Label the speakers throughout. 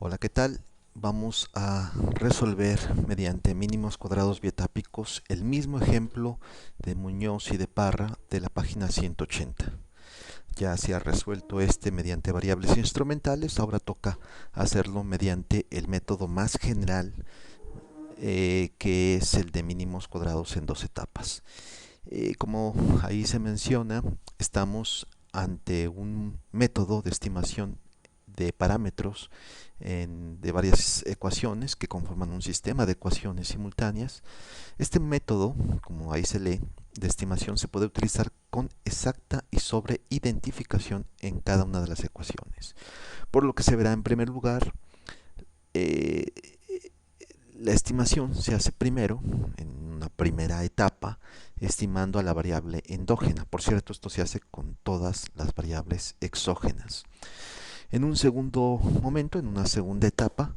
Speaker 1: Hola, ¿qué tal? Vamos a resolver mediante mínimos cuadrados bietápicos el mismo ejemplo de Muñoz y de Parra de la página 180. Ya se ha resuelto este mediante variables instrumentales, ahora toca hacerlo mediante el método más general, que es el de mínimos cuadrados en dos etapas. Como ahí se menciona, estamos ante un método de estimación de parámetros de varias ecuaciones que conforman un sistema de ecuaciones simultáneas. Este método, como ahí se lee, de estimación se puede utilizar con exacta y sobre identificación en cada una de las ecuaciones. Por lo que se verá en primer lugar, eh, la estimación se hace primero, en una primera etapa, estimando a la variable endógena. Por cierto, esto se hace con todas las variables exógenas. En un segundo momento, en una segunda etapa,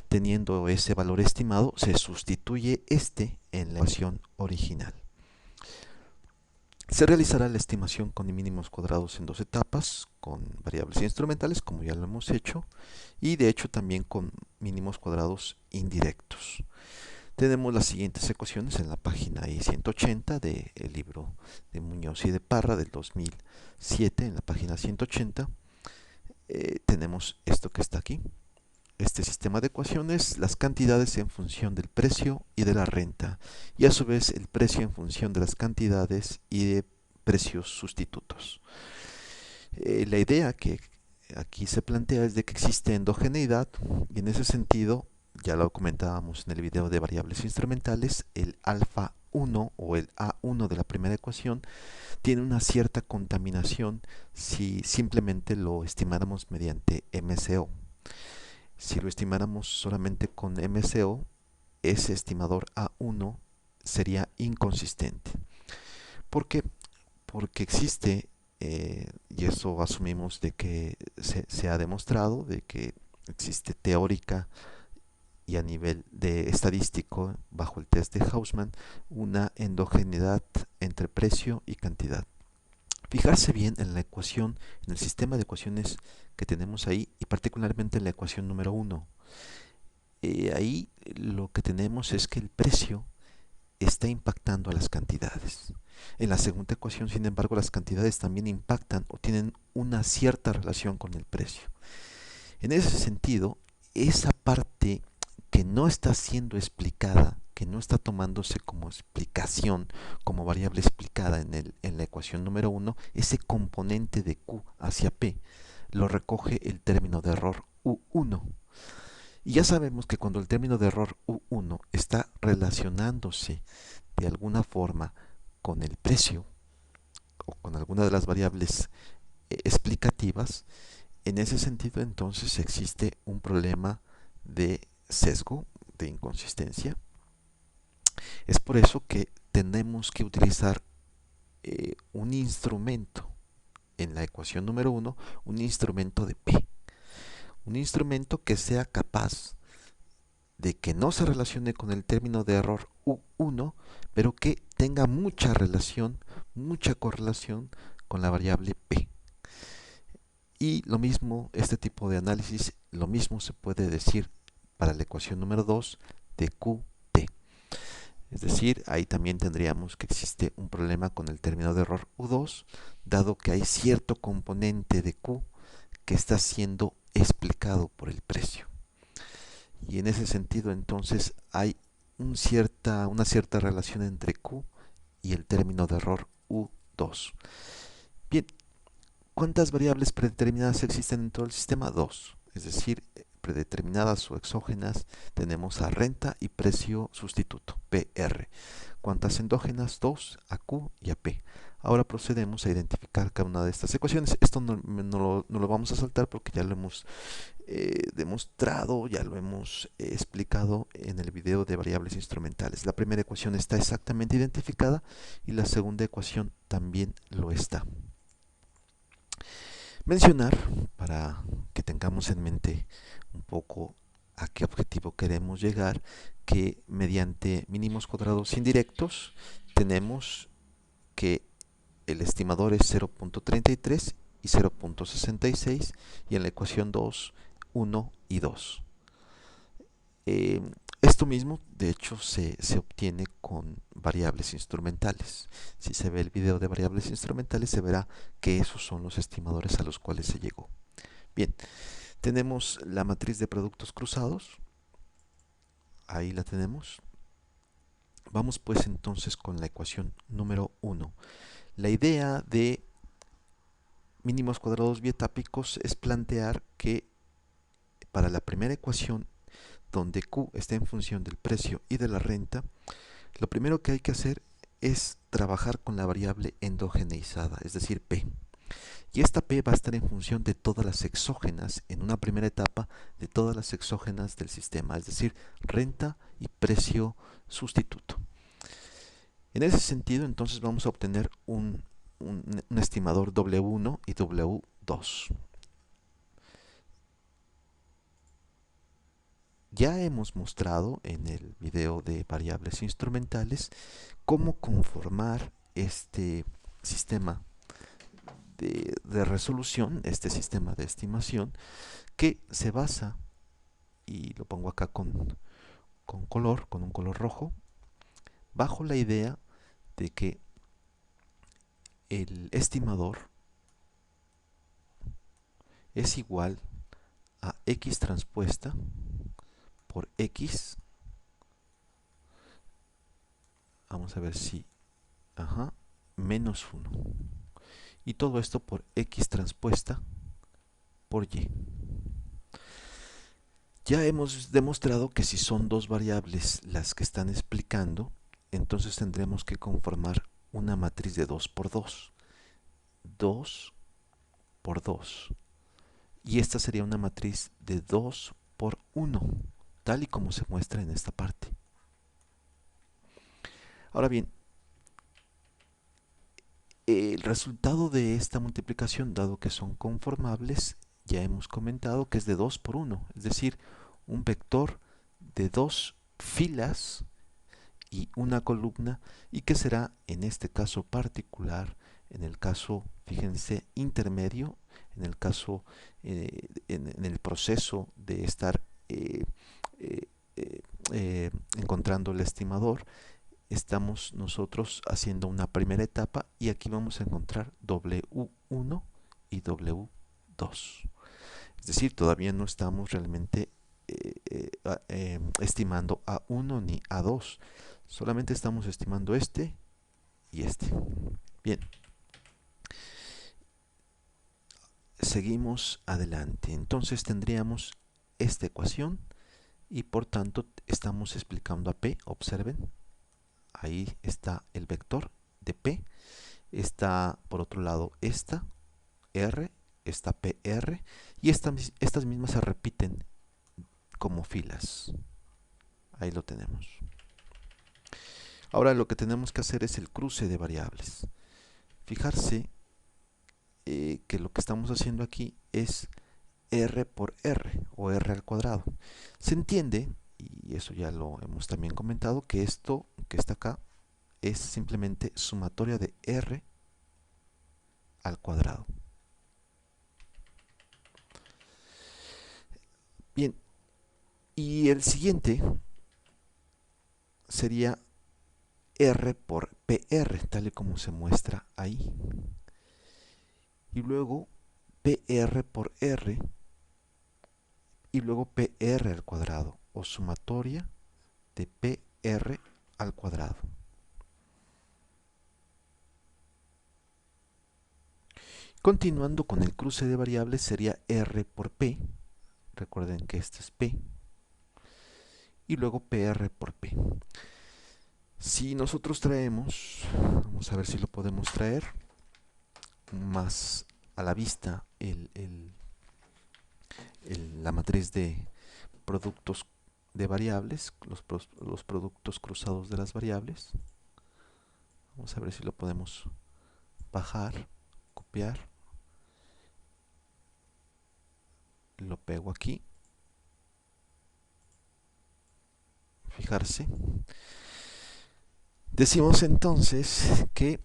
Speaker 1: teniendo ese valor estimado, se sustituye este en la ecuación original. Se realizará la estimación con mínimos cuadrados en dos etapas, con variables instrumentales, como ya lo hemos hecho, y de hecho también con mínimos cuadrados indirectos. Tenemos las siguientes ecuaciones en la página I-180 del libro de Muñoz y de Parra del 2007, en la página 180. Tenemos esto que está aquí. Este sistema de ecuaciones, las cantidades en función del precio y de la renta, y a su vez el precio en función de las cantidades y de precios sustitutos. La idea que aquí se plantea es de que existe endogeneidad, y en ese sentido, ya lo comentábamos en el video de variables instrumentales, el alfa 1 o el A1 de la primera ecuación tiene una cierta contaminación si simplemente lo estimáramos mediante MCO. Si lo estimáramos solamente con MCO, ese estimador A1 sería inconsistente. ¿Por qué? Porque existe, y eso asumimos de que se ha demostrado, de que existe teórica y a nivel de estadístico, bajo el test de Hausman, una endogeneidad entre precio y cantidad. Fijarse bien en la ecuación, en el sistema de ecuaciones que tenemos ahí, y particularmente en la ecuación número 1. Ahí lo que tenemos es que el precio está impactando a las cantidades. En la segunda ecuación, sin embargo, las cantidades también impactan o tienen una cierta relación con el precio. En ese sentido, esa parte que no está siendo explicada, que no está tomándose como explicación, como variable explicada en la ecuación número 1, ese componente de Q hacia P, lo recoge el término de error U1. Y ya sabemos que cuando el término de error U1 está relacionándose de alguna forma con el precio o con alguna de las variables explicativas, en ese sentido entonces existe un problema de sesgo, de inconsistencia. Es por eso que tenemos que utilizar un instrumento en la ecuación número 1, un instrumento de P. Un instrumento que sea capaz de que no se relacione con el término de error U1, pero que tenga mucha relación, mucha correlación con la variable P. Y lo mismo, este tipo de análisis, lo mismo se puede decir para la ecuación número 2 de QT. Es decir, ahí también tendríamos que existe un problema con el término de error U2, dado que hay cierto componente de Q que está siendo explicado por el precio. Y en ese sentido entonces hay una cierta relación entre Q y el término de error U2. Bien, ¿cuántas variables predeterminadas existen en todo el sistema? Dos. Es decir, predeterminadas o exógenas tenemos a renta y precio sustituto, PR. ¿Cuántas endógenas? Dos, a Q y a P. Ahora procedemos a identificar cada una de estas ecuaciones. Esto no lo vamos a saltar porque ya lo hemos demostrado, ya lo hemos explicado en el video de variables instrumentales. La primera ecuación está exactamente identificada y la segunda ecuación también lo está. Mencionar, para que tengamos en mente un poco a qué objetivo queremos llegar, que mediante mínimos cuadrados indirectos tenemos que el estimador es 0.33 y 0.66 y en la ecuación 2, 1 y 2. Eh, Esto mismo, de hecho, se obtiene con variables instrumentales. Si se ve el video de variables instrumentales, se verá que esos son los estimadores a los cuales se llegó. Bien, tenemos la matriz de productos cruzados. Ahí la tenemos. Vamos pues entonces con la ecuación número 1. La idea de mínimos cuadrados bietápicos es plantear que para la primera ecuación, donde Q está en función del precio y de la renta, lo primero que hay que hacer es trabajar con la variable endogeneizada, es decir, P. Y esta P va a estar en función de todas las exógenas, en una primera etapa, de todas las exógenas del sistema, es decir, renta y precio sustituto. En ese sentido, entonces vamos a obtener un estimador W1 y W2. Ya hemos mostrado en el video de variables instrumentales cómo conformar este sistema de resolución, este sistema de estimación, que se basa, y lo pongo acá con color, con un color rojo, bajo la idea de que el estimador es igual a x transpuesta por x, vamos a ver si, ajá, menos 1. Y todo esto por x transpuesta por y. Ya hemos demostrado que si son dos variables las que están explicando, entonces tendremos que conformar una matriz de 2 por 2. 2 por 2. Y esta sería una matriz de 2 por 1, tal y como se muestra en esta parte. Ahora bien, el resultado de esta multiplicación, dado que son conformables, ya hemos comentado que es de 2 por 1, es decir, un vector de dos filas y una columna, y que será en este caso particular, en el caso, fíjense, intermedio, en el caso, en el proceso de estar eh, eh, encontrando el estimador, estamos nosotros haciendo una primera etapa y aquí vamos a encontrar W1 y W2. Es decir, todavía no estamos realmente estimando A1 ni A2, solamente estamos estimando este y este. Bien, seguimos adelante. Entonces tendríamos esta ecuación y por tanto estamos explicando a P, observen, ahí está el vector de P, está por otro lado esta R, esta PR, y estas mismas se repiten como filas. Ahí lo tenemos. Ahora lo que tenemos que hacer es el cruce de variables. Fijarse que lo que estamos haciendo aquí es R por R o R al cuadrado. Se entiende, y eso ya lo hemos también comentado, que esto que está acá es simplemente sumatoria de R al cuadrado. Bien, y el siguiente sería R por PR, tal y como se muestra ahí. Y luego PR por R y luego PR al cuadrado o sumatoria de PR al cuadrado. Continuando con el cruce de variables sería R por P, recuerden que este es P, y luego PR por P. Si nosotros traemos, vamos a ver si lo podemos traer más a la vista la matriz de productos de variables, los productos cruzados de las variables. Vamos a ver si lo podemos bajar, copiar, lo pego aquí, fijarse. Decimos entonces que,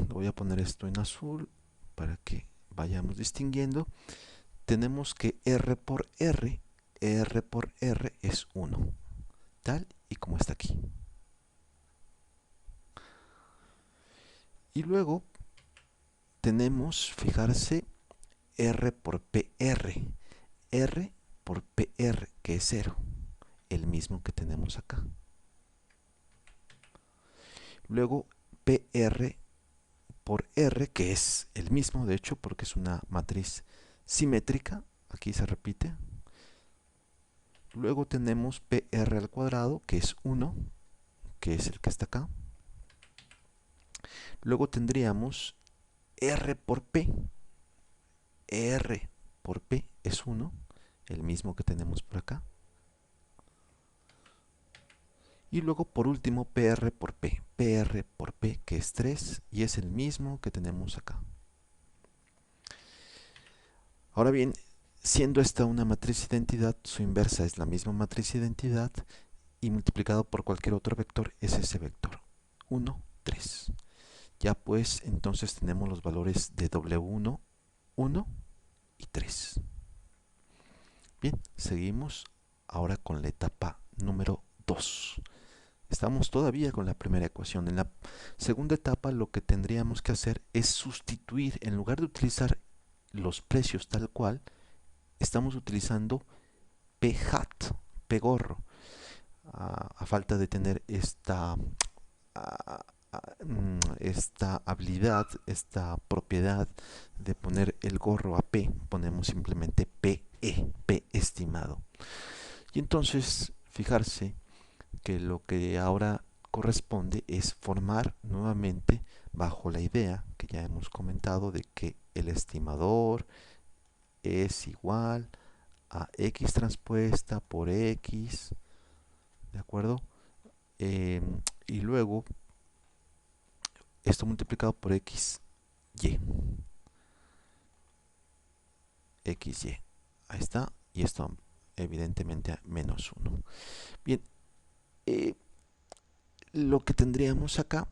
Speaker 1: voy a poner esto en azul para que vayamos distinguiendo, tenemos que R por R es 1, tal y como está aquí. Y luego tenemos, fijarse, R por PR, R por PR, que es 0, el mismo que tenemos acá. Luego PR por R, que es el mismo, de hecho, porque es una matriz simétrica, aquí se repite. Luego tenemos PR al cuadrado, que es 1, que es el que está acá. Luego tendríamos R por P. R por P es 1, el mismo que tenemos por acá. Y luego por último PR por P. PR por P, que es 3, y es el mismo que tenemos acá. Ahora bien, siendo esta una matriz de identidad, su inversa es la misma matriz de identidad, y multiplicado por cualquier otro vector es ese vector. 1, 3. Ya pues entonces tenemos los valores de W1, 1 y 3. Bien, seguimos ahora con la etapa número 2. Estamos todavía con la primera ecuación. En la segunda etapa lo que tendríamos que hacer es sustituir, en lugar de utilizar los precios tal cual, estamos utilizando P hat, P gorro, a falta de tener esta habilidad, esta propiedad de poner el gorro a P, ponemos simplemente PE, P estimado. Y entonces, fijarse que lo que ahora corresponde es formar nuevamente bajo la idea que ya hemos comentado de que el estimador es igual a X transpuesta por X, ¿de acuerdo? Y luego esto multiplicado por XY. XY. Ahí está. Y esto evidentemente a menos 1. Bien. Lo que tendríamos acá,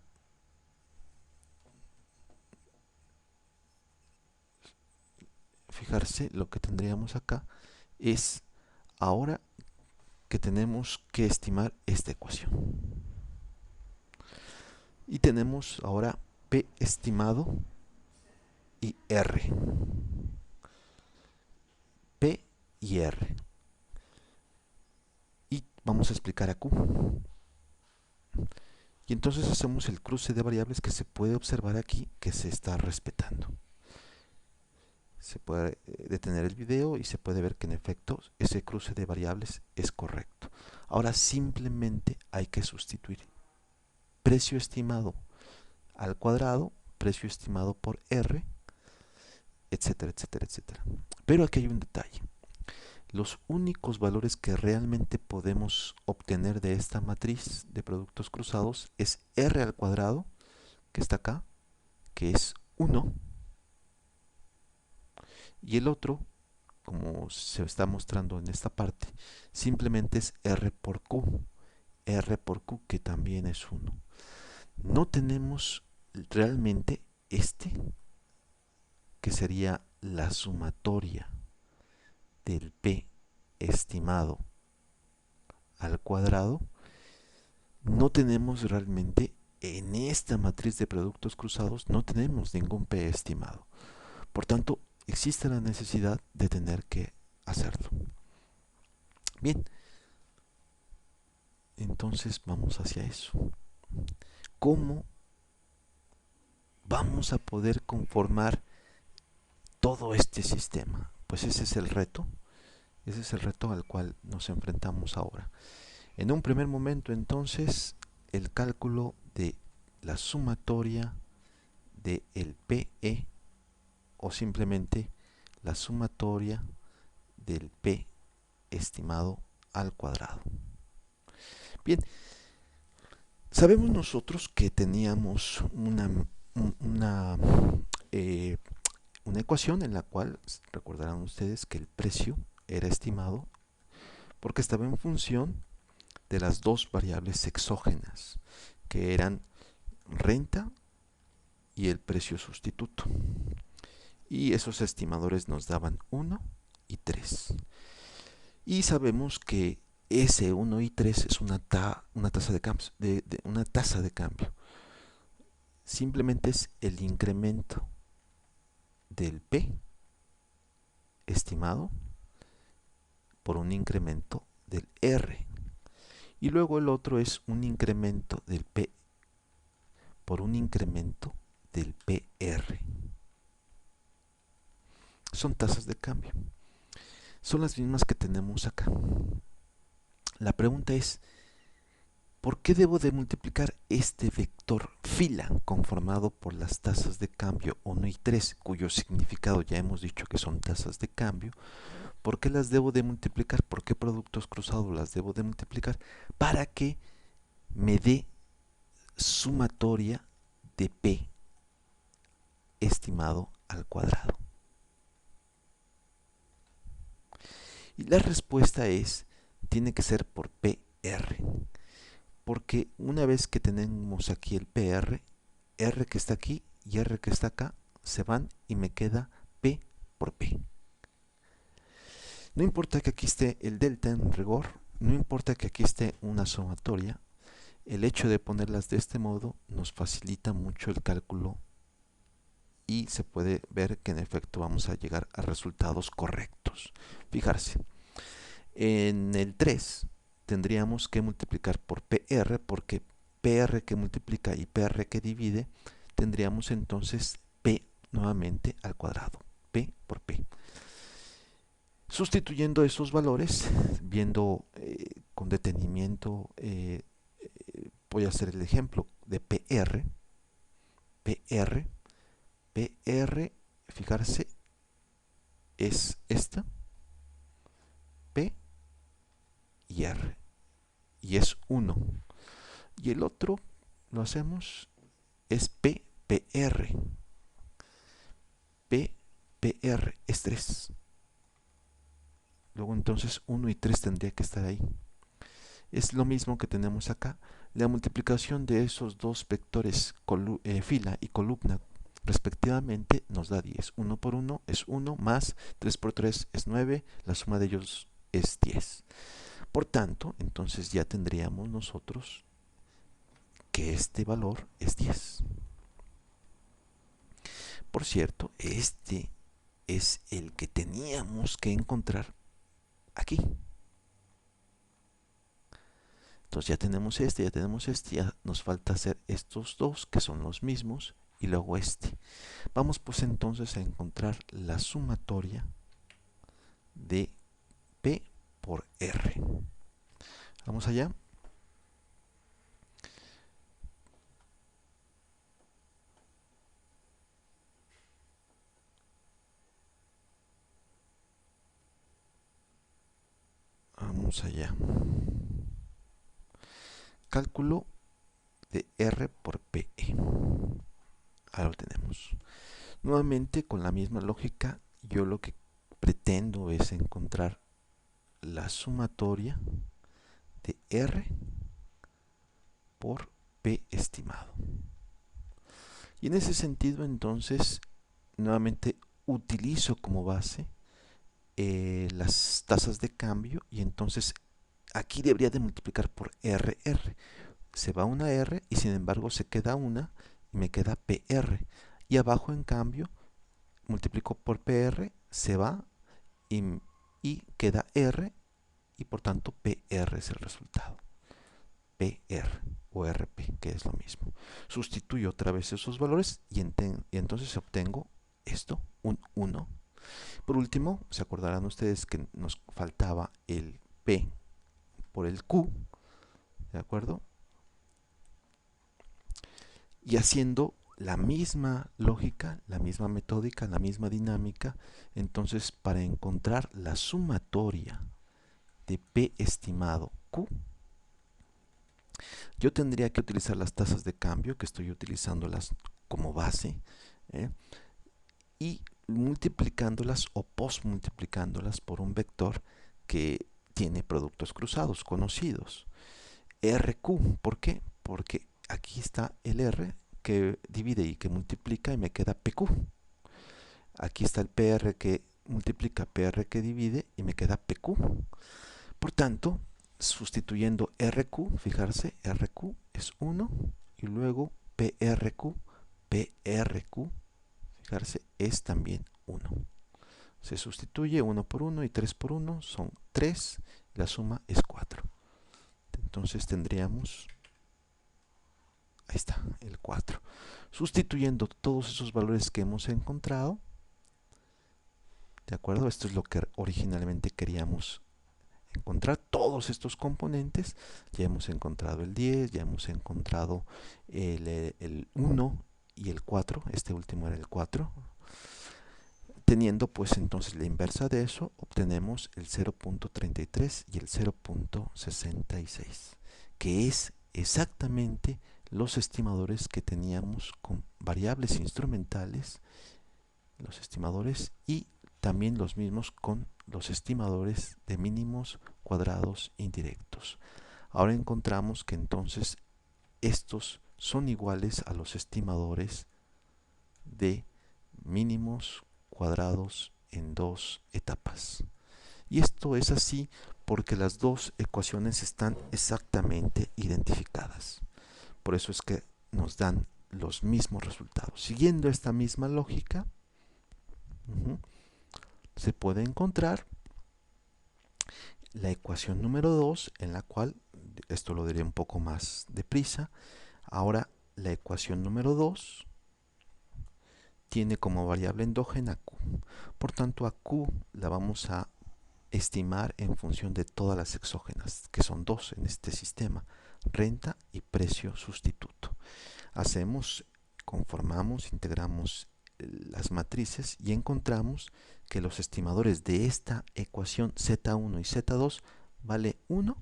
Speaker 1: fijarse, lo que tendríamos acá es ahora que tenemos que estimar esta ecuación. Y tenemos ahora P estimado y R. P y R. Y vamos a explicar a Q. Y entonces hacemos el cruce de variables que se puede observar aquí que se está respetando. Se puede detener el video y se puede ver que en efecto ese cruce de variables es correcto. Ahora simplemente hay que sustituir precio estimado al cuadrado, precio estimado por R, etcétera, etcétera, etcétera. Pero aquí hay un detalle. Los únicos valores que realmente podemos obtener de esta matriz de productos cruzados es R al cuadrado, que está acá, que es 1, y el otro, como se está mostrando en esta parte, simplemente es R por Q, que también es 1. No tenemos realmente este, que sería la sumatoria del P estimado al cuadrado. No tenemos realmente en esta matriz de productos cruzados, no tenemos ningún P estimado. Por tanto, existe la necesidad de tener que hacerlo. Bien, entonces vamos hacia eso. ¿Cómo vamos a poder conformar todo este sistema? Pues ese es el reto al cual nos enfrentamos ahora. En un primer momento, entonces, el cálculo de la sumatoria de el PE, o simplemente la sumatoria del P estimado al cuadrado. Bien, sabemos nosotros que teníamos una, eh, una ecuación en la cual recordarán ustedes que el precio era estimado porque estaba en función de las dos variables exógenas, que eran renta y el precio sustituto. Y esos estimadores nos daban 1 y 3. Y sabemos que S1 y 3 es una tasa de cambio, una tasa de cambio. Simplemente es el incremento del P estimado por un incremento del R. Y luego el otro es un incremento del P por un incremento del PR. Son tasas de cambio. Son las mismas que tenemos acá. La pregunta es, ¿por qué debo de multiplicar este vector fila conformado por las tasas de cambio 1 y 3, cuyo significado ya hemos dicho que son tasas de cambio? ¿Por qué las debo de multiplicar? ¿Por qué productos cruzados las debo de multiplicar? Para que me dé sumatoria de P estimado al cuadrado. Y la respuesta es, tiene que ser por PR. Porque una vez que tenemos aquí el PR, R que está aquí y R que está acá se van y me queda P por P. No importa que aquí esté el delta en rigor, no importa que aquí esté una sumatoria, el hecho de ponerlas de este modo nos facilita mucho el cálculo y se puede ver que en efecto vamos a llegar a resultados correctos. Fijarse, en el 3 tendríamos que multiplicar por PR, porque PR que multiplica y PR que divide, tendríamos entonces P nuevamente al cuadrado, P por P. Sustituyendo esos valores, viendo con detenimiento, voy a hacer el ejemplo de PR, PR, PR, fijarse, es esta, P y R, y es 1. Y el otro lo hacemos, es PPR, PPR es 3. Luego entonces 1 y 3 tendría que estar ahí. Es lo mismo que tenemos acá. La multiplicación de esos dos vectores fila y columna respectivamente nos da 10. 1 por 1 es 1 más 3 por 3 es 9. La suma de ellos es 10. Por tanto, entonces ya tendríamos nosotros que este valor es 10. Por cierto, este es el que teníamos que encontrar aquí. Entonces ya tenemos este, ya nos falta hacer estos dos que son los mismos y luego este. Vamos pues entonces a encontrar la sumatoria de P por R. Vamos allá. Vamos allá. Cálculo de R por PE. Ahora lo tenemos. Nuevamente con la misma lógica, yo lo que pretendo es encontrar la sumatoria de R por P estimado. Y en ese sentido entonces nuevamente utilizo como base las tasas de cambio y entonces aquí debería de multiplicar por RR. Se va una R y sin embargo se queda una y me queda PR. Y abajo en cambio multiplico por PR, se va y, y queda R y por tanto PR es el resultado. PR o RP, que es lo mismo. Sustituyo otra vez esos valores y entonces obtengo esto, un 1. Por último, se acordarán ustedes que nos faltaba el P por el Q, ¿de acuerdo? Y haciendo la misma lógica, la misma metódica, la misma dinámica, entonces para encontrar la sumatoria de P estimado Q, yo tendría que utilizar las tasas de cambio, que estoy utilizándolas como base, y multiplicándolas o postmultiplicándolas por un vector que tiene productos cruzados conocidos. RQ, ¿por qué? Porque aquí está el R que divide y que multiplica y me queda PQ. Aquí está el PR que multiplica PR que divide y me queda PQ. Por tanto, sustituyendo RQ, fijarse, RQ es 1 y luego PRQ, fijarse, es también 1. Se sustituye 1 por 1 y 3 por 1 son 3, la suma es 4. Entonces tendríamos, ahí está, el 4. Sustituyendo todos esos valores que hemos encontrado, ¿de acuerdo? Esto es lo que originalmente queríamos encontrar, todos estos componentes. Ya hemos encontrado el 10, ya hemos encontrado el 1 y el 4, este último era el 4. Teniendo pues entonces la inversa de eso, obtenemos el 0.33 y el 0.66, que es exactamente los estimadores que teníamos con variables instrumentales, los estimadores, y también los mismos con los estimadores de mínimos cuadrados indirectos. Ahora encontramos que entonces estos son iguales a los estimadores de mínimos cuadrados en dos etapas. Y esto es así porque las dos ecuaciones están exactamente identificadas. Por eso es que nos dan los mismos resultados. Siguiendo esta misma lógica, se puede encontrar la ecuación número 2, en la cual, esto lo diré un poco más deprisa, ahora la ecuación número 2 tiene como variable endógena Q. Por tanto, a Q la vamos a estimar en función de todas las exógenas, que son dos en este sistema, renta y precio sustituto. Conformamos, integramos las matrices y encontramos que los estimadores de esta ecuación Z1 y Z2 vale 1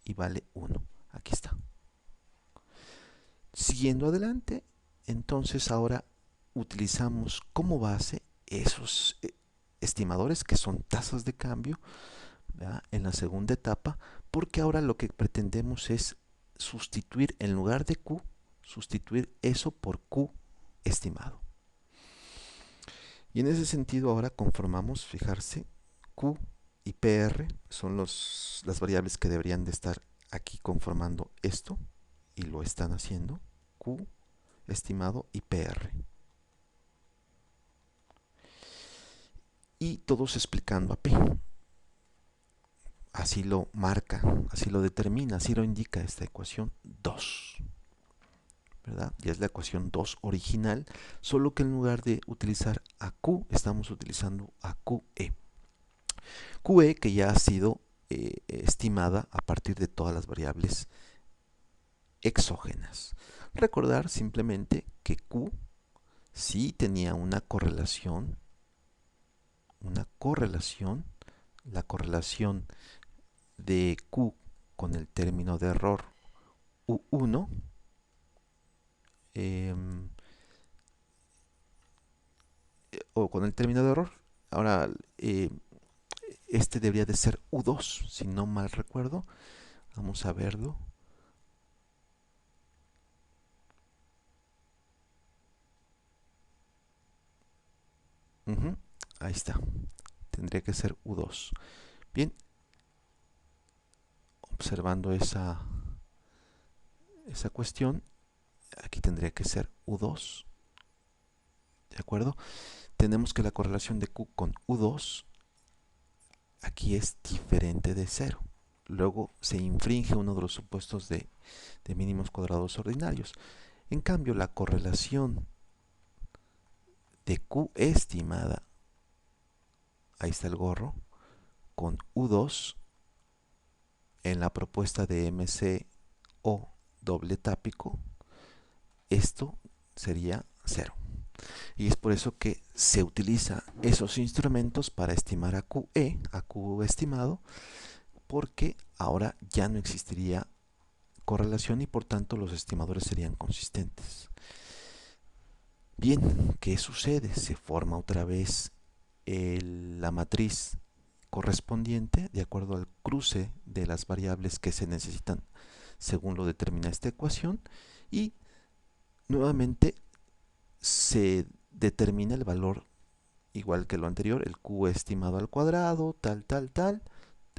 Speaker 1: y vale 1. Aquí está. Siguiendo adelante, entonces ahora utilizamos como base esos estimadores que son tasas de cambio, ¿verdad?, en la segunda etapa, porque ahora lo que pretendemos es sustituir, en lugar de Q, sustituir eso por Q estimado. Y en ese sentido ahora conformamos, fijarse, Q y PR son las variables que deberían de estar aquí conformando esto, y lo están haciendo, Q estimado y PR. Y todos explicando a P. Así lo marca, así lo determina, así lo indica esta ecuación 2. ¿Verdad? Ya es la ecuación 2 original, solo que en lugar de utilizar a Q, estamos utilizando a QE. QE que ya ha sido estimada a partir de todas las variables exógenas. Recordar simplemente que Q sí tenía una correlación, la correlación de Q con el término de error U1, o con el término de error. Ahora, este debería de ser U2, si no mal recuerdo. Vamos a verlo. Ahí está. Tendría que ser U2. Bien. Observando esa cuestión, aquí tendría que ser U2. ¿De acuerdo? Tenemos que la correlación de Q con U2 aquí es diferente de 0. Luego se infringe uno de los supuestos de mínimos cuadrados ordinarios. En cambio, la correlación de Q estimada, ahí está el gorro, con U2 en la propuesta de MCO doble tápico, esto sería 0. Y es por eso que se utiliza esos instrumentos para estimar a QE, a Q estimado, porque ahora ya no existiría correlación y por tanto los estimadores serían consistentes. Bien, ¿qué sucede? Se forma otra vez la matriz correspondiente de acuerdo al cruce de las variables que se necesitan según lo determina esta ecuación, y nuevamente se determina el valor igual que lo anterior, el Q estimado al cuadrado, tal, tal, tal.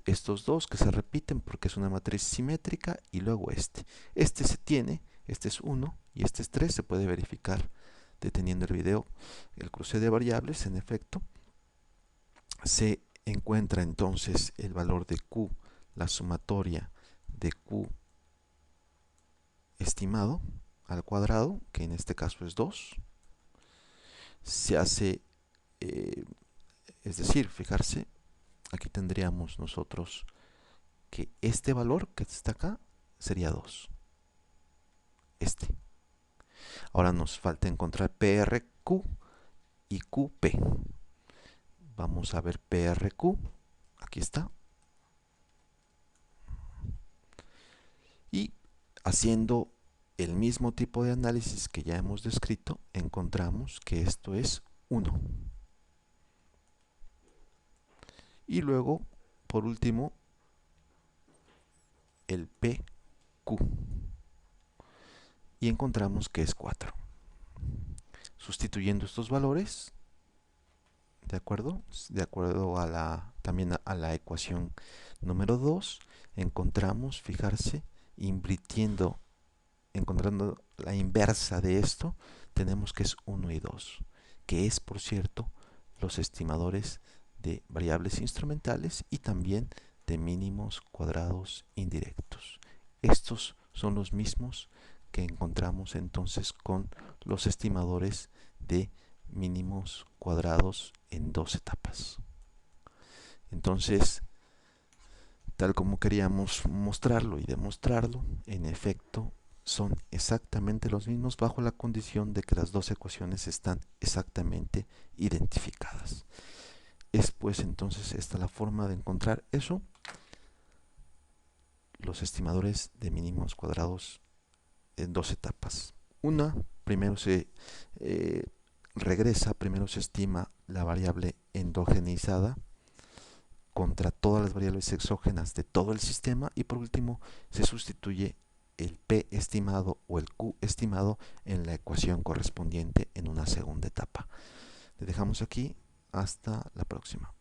Speaker 1: Estos dos que se repiten porque es una matriz simétrica, y luego este se tiene, este es 1 y este es 3, se puede verificar deteniendo el video. El cruce de variables, en efecto, se encuentra entonces el valor de Q, la sumatoria de Q estimado al cuadrado, que en este caso es 2, se hace, es decir, fijarse, aquí tendríamos nosotros que este valor que está acá sería 2. Ahora nos falta encontrar PRQ y QP. Vamos a ver PRQ. Aquí está. Y haciendo el mismo tipo de análisis que ya hemos descrito, encontramos que esto es 1. Y luego, por último, el PQ. Y encontramos que es 4. Sustituyendo estos valores, ¿de acuerdo? De acuerdo a también a la ecuación número 2, encontramos, fijarse, encontrando la inversa de esto, tenemos que es 1 y 2, que es, por cierto, los estimadores de variables instrumentales y también de mínimos cuadrados indirectos. Estos son los mismos que encontramos entonces con los estimadores de mínimos cuadrados en dos etapas. Entonces, tal como queríamos mostrarlo y demostrarlo, en efecto, son exactamente los mismos bajo la condición de que las dos ecuaciones están exactamente identificadas. Es pues entonces esta la forma de encontrar eso, los estimadores de mínimos cuadrados en dos etapas. Una, primero se regresa, primero se estima la variable endogenizada contra todas las variables exógenas de todo el sistema, y por último se sustituye el P estimado o el Q estimado en la ecuación correspondiente en una segunda etapa. Le dejamos aquí, hasta la próxima.